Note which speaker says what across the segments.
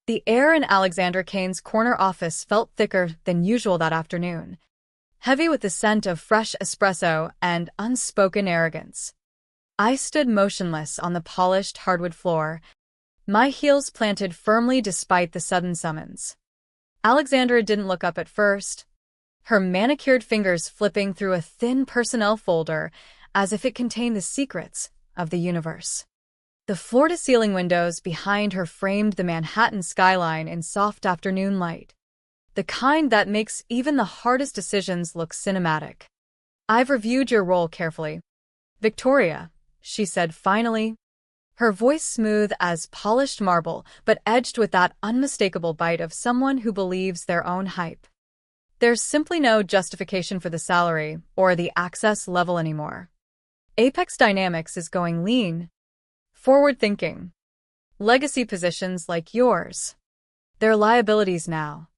Speaker 1: The air in Alexandra Kane's corner office felt thicker than usual that afternoon, heavy with the scent of fresh espresso and unspoken arrogance. I stood motionless on the polished hardwood floor, my heels planted firmly despite the sudden summons. Alexandra didn't look up at first, her manicured fingers flipping through a thin personnel folder as if it contained the secrets of the universe. The floor-to-ceiling windows behind her framed the Manhattan skyline in soft afternoon light, the kind that makes even the hardest decisions look cinematic. "I've reviewed your role carefully, Victoria," she said finally, her voice smooth as polished marble but edged with that unmistakable bite of someone who believes their own hype. "There's simply no justification for the salary or the access level anymore. Apex Dynamics is going lean, forward-thinking. Legacy positions like yours, they're liabilities now."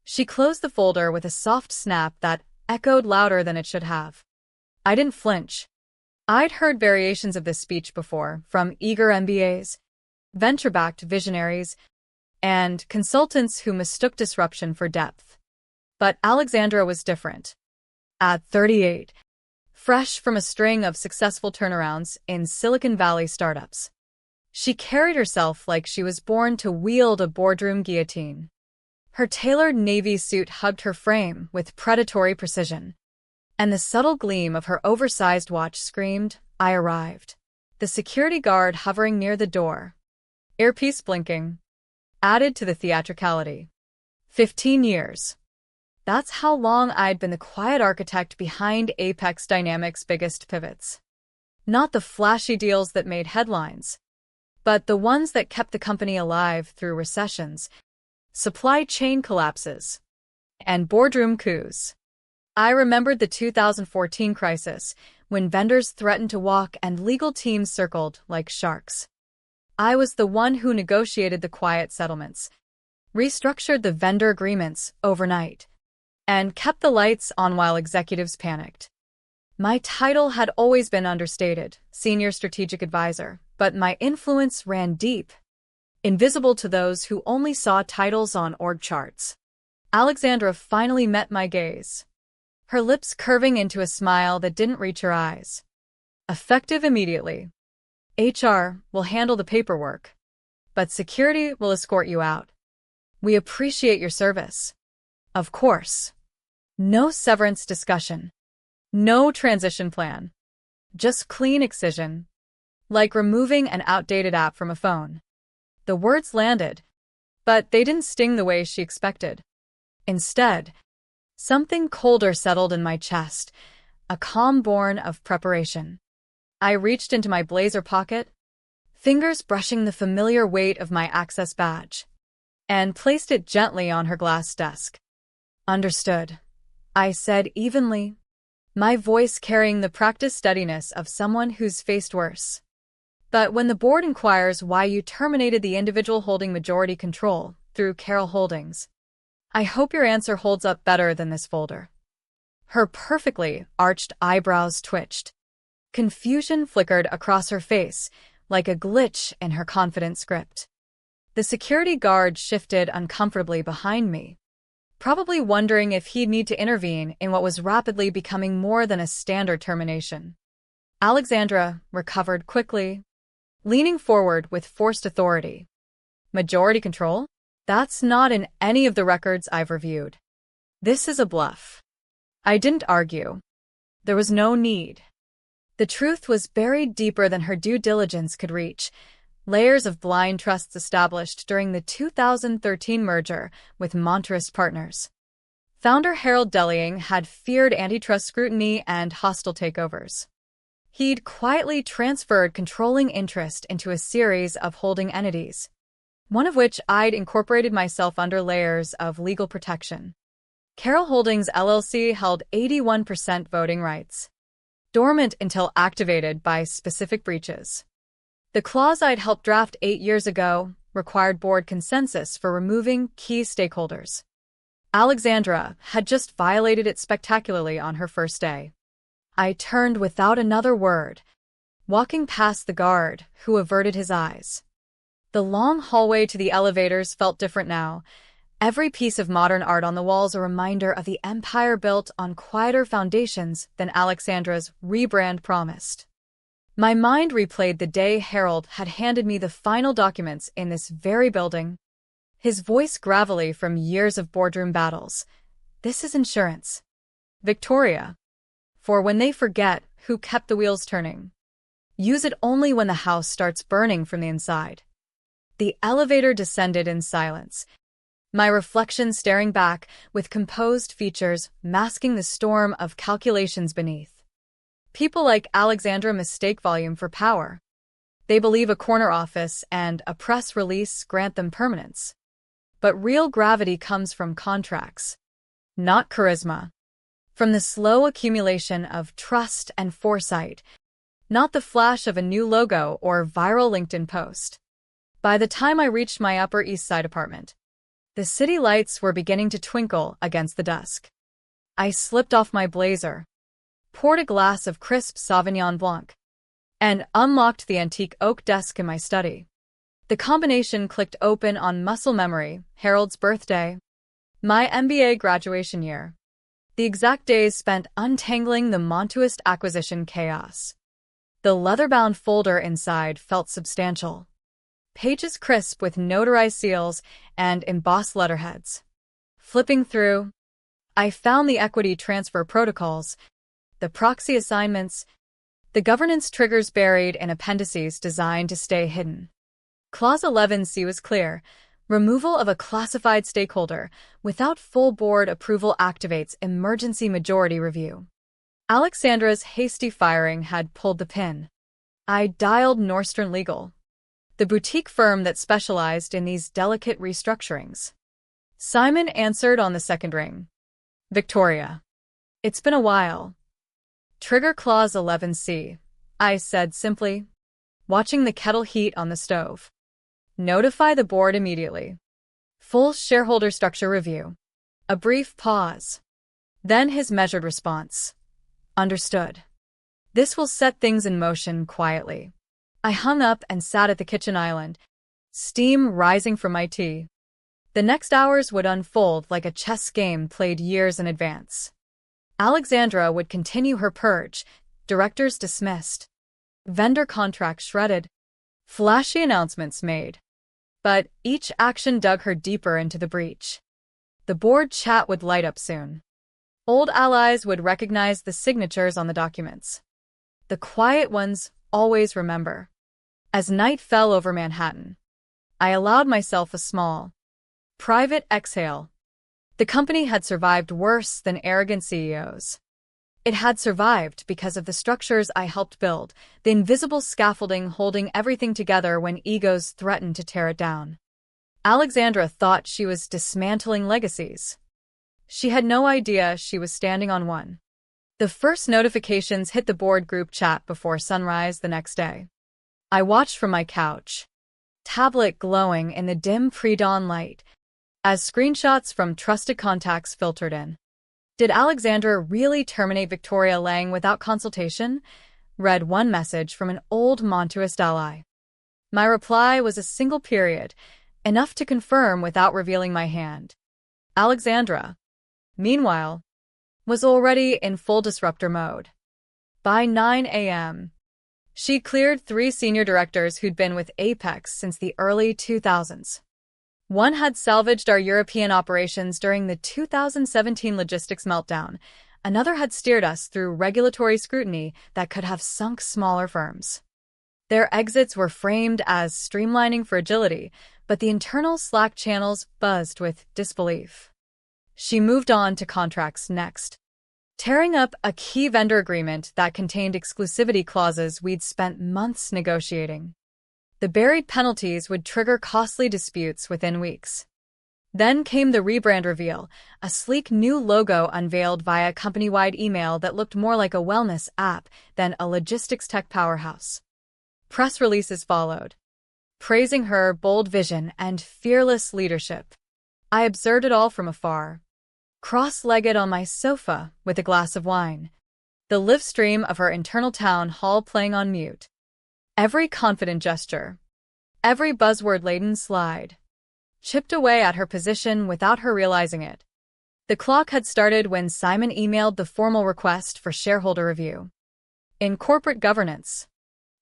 Speaker 1: She closed the folder with a soft snap that echoed louder than it should have. I didn't flinch. I'd heard variations of this speech before from eager MBAs, venture-backed visionaries, and consultants who mistook disruption for depth. But Alexandra was different. At 38, fresh from a string of successful turnarounds in Silicon Valley startups, she carried herself like she was born to wield a boardroom guillotine. Her tailored navy suit hugged her frame with predatory precision, and the subtle gleam of her oversized watch screamed, "I arrived." The security guard hovering near the door, earpiece blinking, added to the theatricality. 15 years. That's how long I'd been the quiet architect behind Apex Dynamics' biggest pivots. Not the flashy deals that made headlines, but the ones that kept the company alive through recessions, supply chain collapses, and boardroom coups. I remembered the 2014 crisis, when vendors threatened to walk and legal teams circled like sharks. I was the one who negotiated the quiet settlements, restructured the vendor agreements overnight, and kept the lights on while executives panicked. My title had always been understated, senior strategic advisor, but my influence ran deep, invisible to those who only saw titles on org charts. Alexandra finally met my gaze, her lips curving into a smile that didn't reach her eyes. "Effective immediately. HR will handle the paperwork, but security will escort you out. We appreciate your service." Of course. No severance discussion. No transition plan. Just clean excision, like removing an outdated app from a phone. The words landed, but they didn't sting the way she expected. Instead, something colder settled in my chest, a calm born of preparation. I reached into my blazer pocket, fingers brushing the familiar weight of my access badge, and placed it gently on her glass desk. "Understood," I said evenly, my voice carrying the practiced steadiness of someone who's faced worse. "But when the board inquires why you terminated the individual holding majority control through Carroll Holdings, I hope your answer holds up better than this folder." Her perfectly arched eyebrows twitched. Confusion flickered across her face, like a glitch in her confident script. The security guard shifted uncomfortably behind me, probably wondering if he'd need to intervene in what was rapidly becoming more than a standard termination. Alexandra recovered quickly, leaning forward with forced authority. "Majority control? That's not in any of the records I've reviewed. This is a bluff." I didn't argue. There was no need. The truth was buried deeper than her due diligence could reach, layers of blind trusts established during the 2013 merger with Monterist Partners. Founder Harold Delying had feared antitrust scrutiny and hostile takeovers. He'd quietly transferred controlling interest into a series of holding entities, one of which I'd incorporated myself under layers of legal protection. Carroll Holdings LLC held 81% voting rights, dormant until activated by specific breaches. The clause I'd helped draft 8 years ago required board consensus for removing key stakeholders. Alexandra had just violated it spectacularly on her first day. I turned without another word, walking past the guard, who averted his eyes. The long hallway to the elevators felt different now. Every piece of modern art on the walls a reminder of the empire built on quieter foundations than Alexandra's rebrand promised. My mind replayed the day Harold had handed me the final documents in this very building. His voice gravelly from years of boardroom battles. "This is insurance, Victoria. For when they forget who kept the wheels turning. Use it only when the house starts burning from the inside." The elevator descended in silence, my reflection staring back with composed features masking the storm of calculations beneath. People like Alexandra mistake volume for power. They believe a corner office and a press release grant them permanence. But real gravity comes from contracts, not charisma. From the slow accumulation of trust and foresight, not the flash of a new logo or viral LinkedIn post. By the time I reached my Upper East Side apartment, the city lights were beginning to twinkle against the dusk. I slipped off my blazer, poured a glass of crisp Sauvignon Blanc, and unlocked the antique oak desk in my study. The combination clicked open on muscle memory: Harold's birthday, my MBA graduation year, the exact days spent untangling the Montuist acquisition chaos. The leather-bound folder inside felt substantial. Pages crisp with notarized seals and embossed letterheads. Flipping through, I found the equity transfer protocols, the proxy assignments, the governance triggers buried in appendices designed to stay hidden. Clause 11C was clear. Removal of a classified stakeholder without full board approval activates emergency majority review. Alexandra's hasty firing had pulled the pin. I dialed Nordstrom Legal, the boutique firm that specialized in these delicate restructurings. Simon answered on the second ring. "Victoria, it's been a while." "Trigger clause 11C, I said simply, watching the kettle heat on the stove. "Notify the board immediately. Full shareholder structure review." A brief pause. Then his measured response. "Understood. This will set things in motion quietly." I hung up and sat at the kitchen island, steam rising from my tea. The next hours would unfold like a chess game played years in advance. Alexandra would continue her purge, directors dismissed, vendor contracts shredded, flashy announcements made. But each action dug her deeper into the breach. The board chat would light up soon. Old allies would recognize the signatures on the documents. The quiet ones always remember. As night fell over Manhattan, I allowed myself a small, private exhale. The company had survived worse than arrogant CEOs. It had survived because of the structures I helped build, the invisible scaffolding holding everything together when egos threatened to tear it down. Alexandra thought she was dismantling legacies. She had no idea she was standing on one. The first notifications hit the board group chat before sunrise the next day. I watched from my couch, tablet glowing in the dim pre-dawn light, as screenshots from trusted contacts filtered in. "Did Alexandra really terminate Victoria Lang without consultation?" read one message from an old Montuist ally. My reply was a single period, enough to confirm without revealing my hand. Alexandra, meanwhile, was already in full disruptor mode. By 9 a.m., she cleared 3 senior directors who'd been with Apex since the early 2000s. One had salvaged our European operations during the 2017 logistics meltdown. Another had steered us through regulatory scrutiny that could have sunk smaller firms. Their exits were framed as streamlining fragility, but the internal Slack channels buzzed with disbelief. She moved on to contracts next, tearing up a key vendor agreement that contained exclusivity clauses we'd spent months negotiating. The buried penalties would trigger costly disputes within weeks. Then came the rebrand reveal, a sleek new logo unveiled via company-wide email that looked more like a wellness app than a logistics tech powerhouse. Press releases followed, praising her bold vision and fearless leadership. I observed it all from afar, cross-legged on my sofa with a glass of wine, the live stream of her internal town hall playing on mute. Every confident gesture, Every buzzword-laden slide chipped away at her position without her realizing it. The clock had started when Simon emailed the formal request for shareholder review. In corporate governance,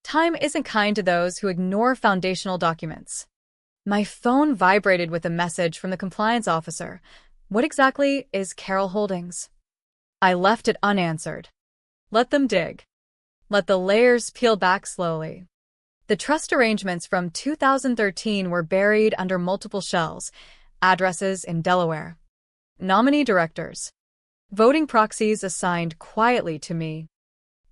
Speaker 1: time isn't kind to those who ignore foundational documents. My phone vibrated with a message from the compliance officer. What exactly is Carroll Holdings? I left it unanswered. Let them dig. Let the layers peel back slowly. The trust arrangements from 2013 were buried under multiple shells, addresses in Delaware. Nominee directors. Voting proxies assigned quietly to me.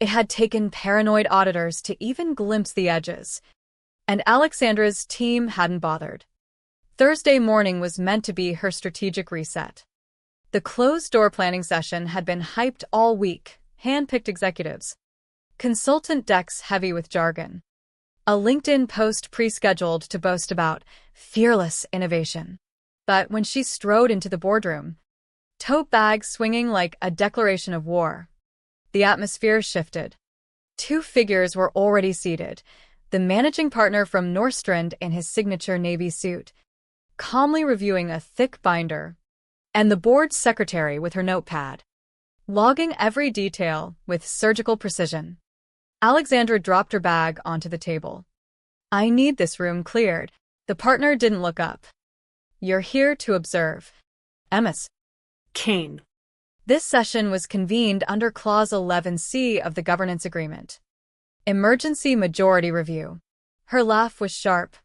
Speaker 1: It had taken paranoid auditors to even glimpse the edges. And Alexandra's team hadn't bothered. Thursday morning was meant to be her strategic reset. The closed-door planning session had been hyped all week, hand-picked executives. Consultant decks heavy with jargon. A LinkedIn post pre-scheduled to boast about fearless innovation. But when she strode into the boardroom, tote bag swinging like a declaration of war, the atmosphere shifted. Two figures were already seated, the managing partner from Norstrand in his signature navy suit, calmly reviewing a thick binder, and the board secretary with her notepad, logging every detail with surgical precision. Alexandra dropped her bag onto the table. I need this room cleared. The partner didn't look up. You're here to observe. Ms.
Speaker 2: Kane.
Speaker 1: This session was convened under Clause 11C of the governance agreement. Emergency majority review. Her laugh was sharp.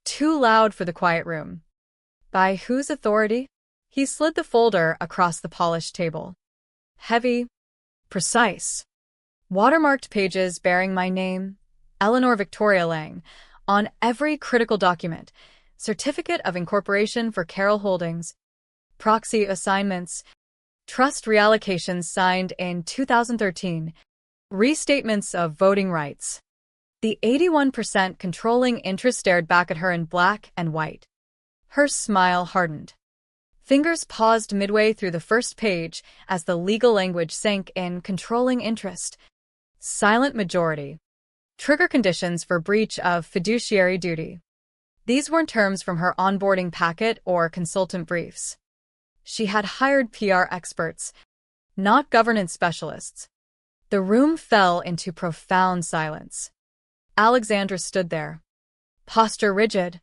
Speaker 1: Too loud for the quiet room. By whose authority? He slid the folder across the polished table. Heavy. Precise. Watermarked pages bearing my name, Eleanor Victoria Lang, on every critical document, Certificate of Incorporation for Carroll Holdings, proxy assignments, trust reallocations signed in 2013, restatements of voting rights. The 81% controlling interest stared back at her in black and white. Her smile hardened. Fingers paused midway through the first page as the legal language sank in controlling interest. Silent majority. Trigger conditions for breach of fiduciary duty. These weren't terms from her onboarding packet or consultant briefs. She had hired PR experts, not governance specialists. The room fell into profound silence. Alexandra stood there, posture rigid,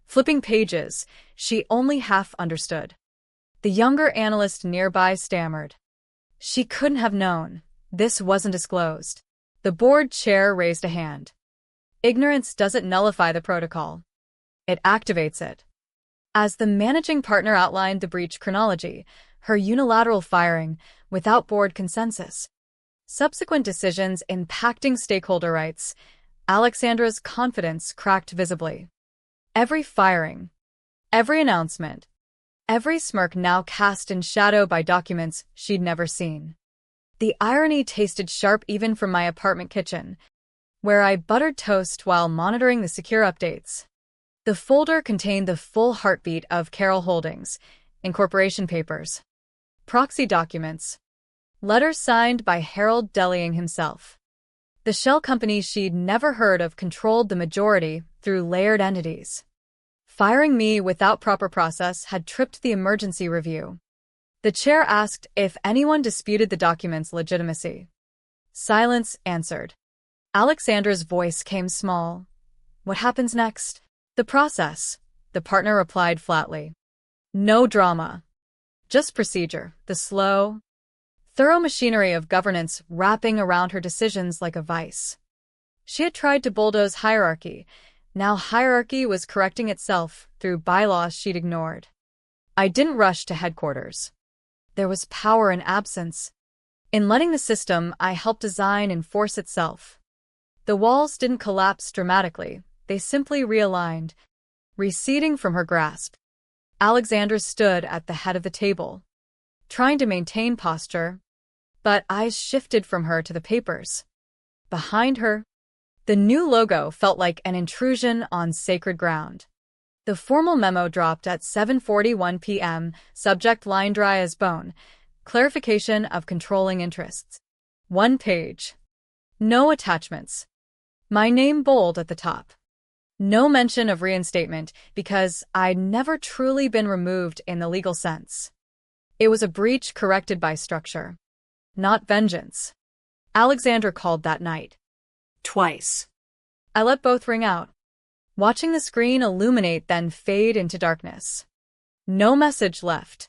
Speaker 1: flipping pages she only half understood. The younger analyst nearby stammered. She couldn't have known. This wasn't disclosed. The board chair raised a hand. Ignorance doesn't nullify the protocol. It activates it. As the managing partner outlined the breach chronology, her unilateral firing, without board consensus, subsequent decisions impacting stakeholder rights, Alexandra's confidence cracked visibly. Every firing, every announcement, every smirk now cast in shadow by documents she'd never seen. The irony tasted sharp even from my apartment kitchen, where I buttered toast while monitoring the secure updates. The folder contained the full heartbeat of Carroll Holdings, incorporation papers, proxy documents, letters signed by Harold Delying himself. The shell company she'd never heard of controlled the majority through layered entities. Firing me without proper process had tripped the emergency review. The chair asked if anyone disputed the document's legitimacy. Silence answered. Alexandra's voice came small. What happens next? The process, the partner replied flatly. No drama. Just procedure, the slow, thorough machinery of governance wrapping around her decisions like a vice. She had tried to bulldoze hierarchy. Now hierarchy was correcting itself through bylaws she'd ignored. I didn't rush to headquarters. There was power in absence. In letting the system I helped design enforce itself. The walls didn't collapse dramatically, they simply realigned, receding from her grasp. Alexandra stood at the head of the table, trying to maintain posture, but eyes shifted from her to the papers. Behind her, the new logo felt like an intrusion on sacred ground. The formal memo dropped at 7:41 p.m., subject line dry as bone, clarification of controlling interests. 1 page. No attachments. My name bold at the top. No mention of reinstatement because I'd never truly been removed in the legal sense. It was a breach corrected by structure, not vengeance. Alexandra called that night.
Speaker 2: Twice.
Speaker 1: I let both ring out, watching the screen illuminate then fade into darkness. No message left.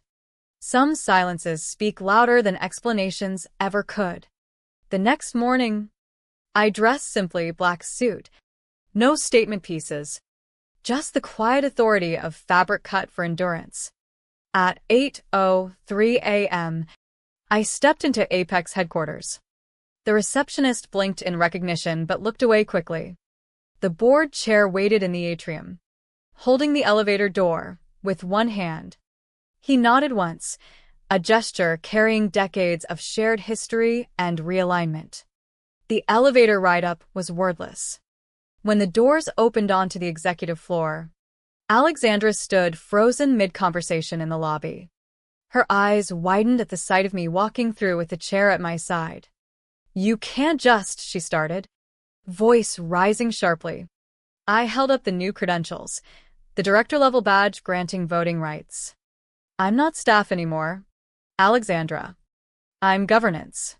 Speaker 1: Some silences speak louder than explanations ever could. The next morning, I dressed simply, black suit. No statement pieces. Just the quiet authority of fabric cut for endurance. At 8:03 a.m., I stepped into Apex headquarters. The receptionist blinked in recognition but looked away quickly. The board chair waited in the atrium, holding the elevator door with one hand. He nodded once, a gesture carrying decades of shared history and realignment. The elevator ride-up was wordless. When the doors opened onto the executive floor, Alexandra stood frozen mid-conversation in the lobby. Her eyes widened at the sight of me walking through with the chair at my side. "You can't just," she started, voice rising sharply. I held up the new credentials, the director-level badge granting voting rights. "I'm not staff anymore, Alexandra. I'm governance."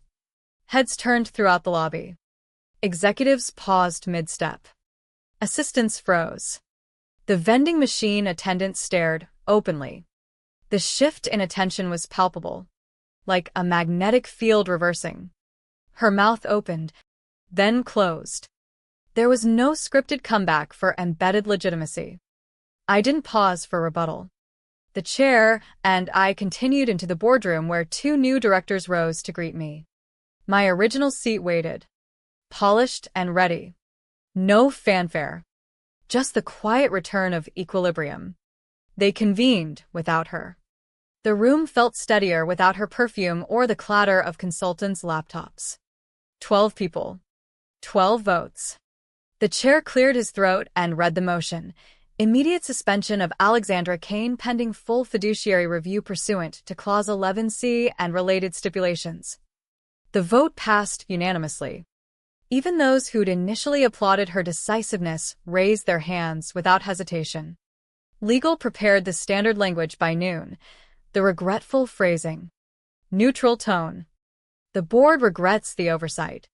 Speaker 1: Heads turned throughout the lobby. Executives paused mid-step. Assistants froze. The vending machine attendant stared openly. The shift in attention was palpable, like a magnetic field reversing. Her mouth opened, then closed. There was no scripted comeback for embedded legitimacy. I didn't pause for rebuttal. The chair and I continued into the boardroom where two new directors rose to greet me. My original seat waited, polished and ready. No fanfare, just the quiet return of equilibrium. They convened without her. The room felt steadier without her perfume or the clatter of consultants' laptops. 12 people. 12 votes. The chair cleared his throat and read the motion. Immediate suspension of Alexandra Kane pending full fiduciary review pursuant to Clause 11C and related stipulations. The vote passed unanimously. Even those who'd initially applauded her decisiveness raised their hands without hesitation. Legal prepared the standard language by noon, the regretful phrasing. Neutral tone. The board regrets the oversight.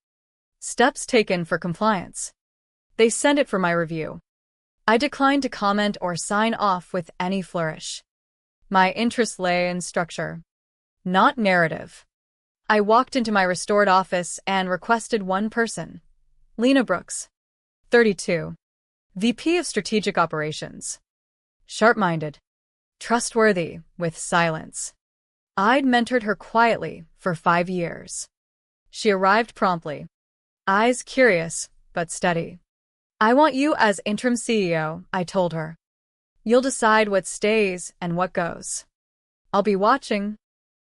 Speaker 1: Steps taken for compliance. They sent it for my review. I declined to comment or sign off with any flourish. My interest lay in structure, not narrative. I walked into my restored office and requested one person. Lena Brooks, 32. VP of Strategic Operations. Sharp-minded. Trustworthy, with silence. I'd mentored her quietly for 5 years. She arrived promptly. Eyes curious, but steady. "I want you as interim CEO," I told her. "You'll decide what stays and what goes. I'll be watching,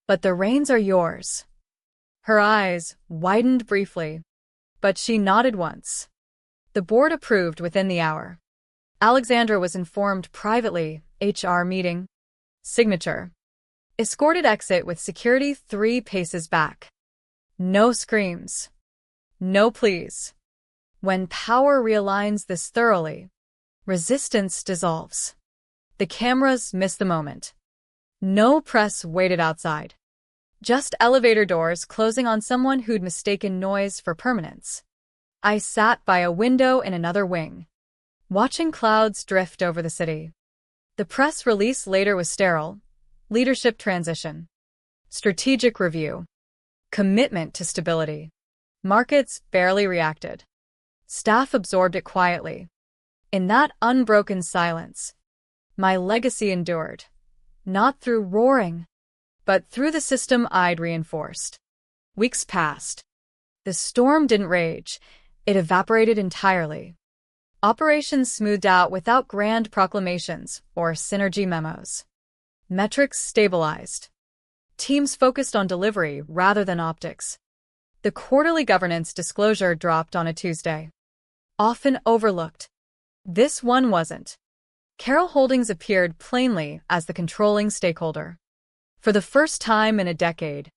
Speaker 1: but the reins are yours." Her eyes widened briefly, but she nodded once. The board approved within the hour. Alexandra was informed privately, HR meeting. Signature. Escorted exit with security 3 paces back. No screams. No pleas. When power realigns this thoroughly, resistance dissolves. The cameras miss the moment. No press waited outside. Just elevator doors closing on someone who'd mistaken noise for permanence. I sat by a window in another wing, watching clouds drift over the city. The press release later was sterile. Leadership transition. Strategic review. Commitment to stability. Markets barely reacted. Staff absorbed it quietly. In that unbroken silence, my legacy endured, not through roaring, but through the system I'd reinforced. Weeks passed. The storm didn't rage. It evaporated entirely. Operations smoothed out without grand proclamations or synergy memos. Metrics stabilized. Teams focused on delivery rather than optics. The quarterly governance disclosure dropped on a Tuesday. Often overlooked. This one wasn't. Carroll Holdings appeared plainly as the controlling stakeholder. For the first time in a decade,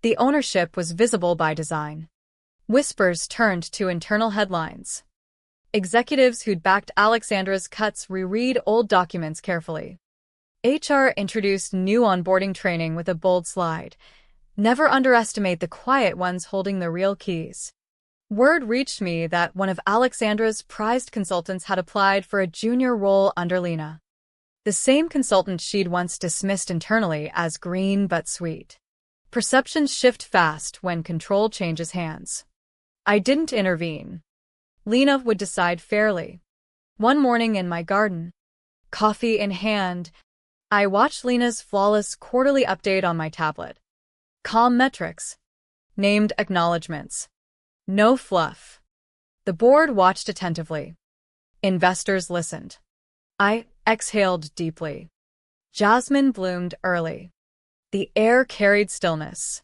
Speaker 1: the ownership was visible by design. Whispers turned to internal headlines. Executives who'd backed Alexandra's cuts reread old documents carefully. HR introduced new onboarding training with a bold slide. Never underestimate the quiet ones holding the real keys. Word reached me that one of Alexandra's prized consultants had applied for a junior role under Lena. The same consultant she'd once dismissed internally as green but sweet. Perceptions shift fast when control changes hands. I didn't intervene. Lena would decide fairly. One morning in my garden, coffee in hand, I watched Lena's flawless quarterly update on my tablet. Calm metrics. Named acknowledgements. No fluff. The board watched attentively. Investors listened. I exhaled deeply. Jasmine bloomed early. The air carried stillness.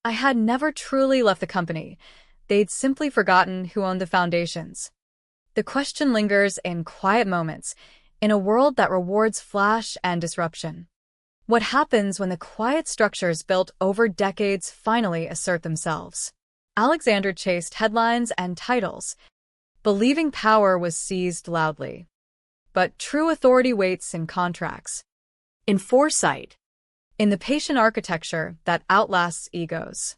Speaker 1: I had never truly left the company. They'd simply forgotten who owned the foundations. The question lingers in quiet moments, in a world that rewards flash and disruption. What happens when the quiet structures built over decades finally assert themselves? Alexandra chased headlines and titles. Believing power was seized loudly. But true authority waits in contracts, in foresight, in the patient architecture that outlasts egos.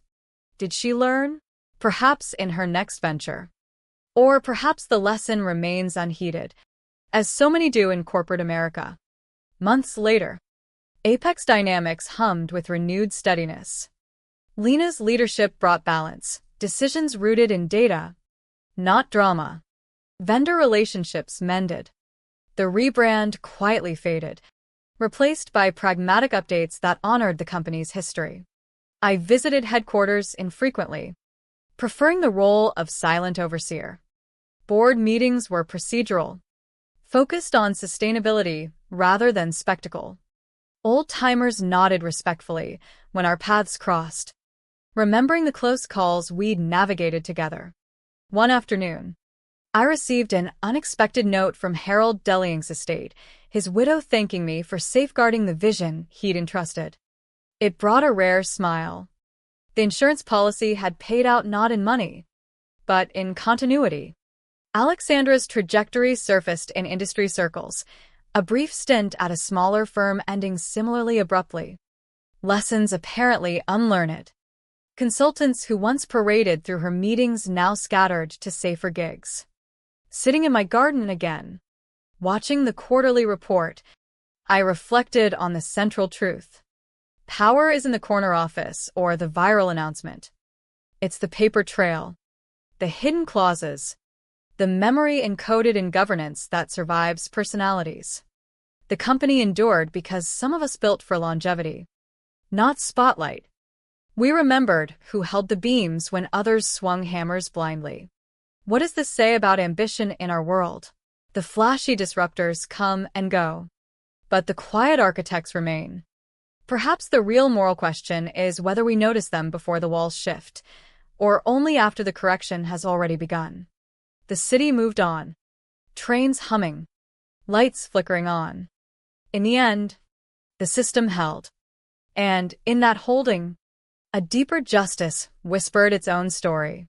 Speaker 1: Did she learn? Perhaps in her next venture. Or perhaps the lesson remains unheeded, as so many do in corporate America. Months later, Apex Dynamics hummed with renewed steadiness. Lena's leadership brought balance, decisions rooted in data, not drama. Vendor relationships mended. The rebrand quietly faded, replaced by pragmatic updates that honored the company's history. I visited headquarters infrequently, preferring the role of silent overseer. Board meetings were procedural, focused on sustainability rather than spectacle. Old-timers nodded respectfully when our paths crossed, remembering the close calls we'd navigated together. One afternoon, I received an unexpected note from Harold Delling's estate, his widow thanking me for safeguarding the vision he'd entrusted. It brought a rare smile. The insurance policy had paid out not in money, but in continuity. Alexandra's trajectory surfaced in industry circles, a brief stint at a smaller firm ending similarly abruptly. Lessons apparently unlearned. Consultants who once paraded through her meetings now scattered to safer gigs. Sitting in my garden again, watching the quarterly report, I reflected on the central truth. Power isn't the corner office or the viral announcement. It's the paper trail, the hidden clauses, the memory encoded in governance that survives personalities. The company endured because some of us built for longevity, not spotlight. We remembered who held the beams when others swung hammers blindly. What does this say about ambition in our world? The flashy disruptors come and go, but the quiet architects remain. Perhaps the real moral question is whether we notice them before the walls shift, or only after the correction has already begun. The city moved on, trains humming, lights flickering on. In the end, the system held. And in that holding, a deeper justice whispered its own story.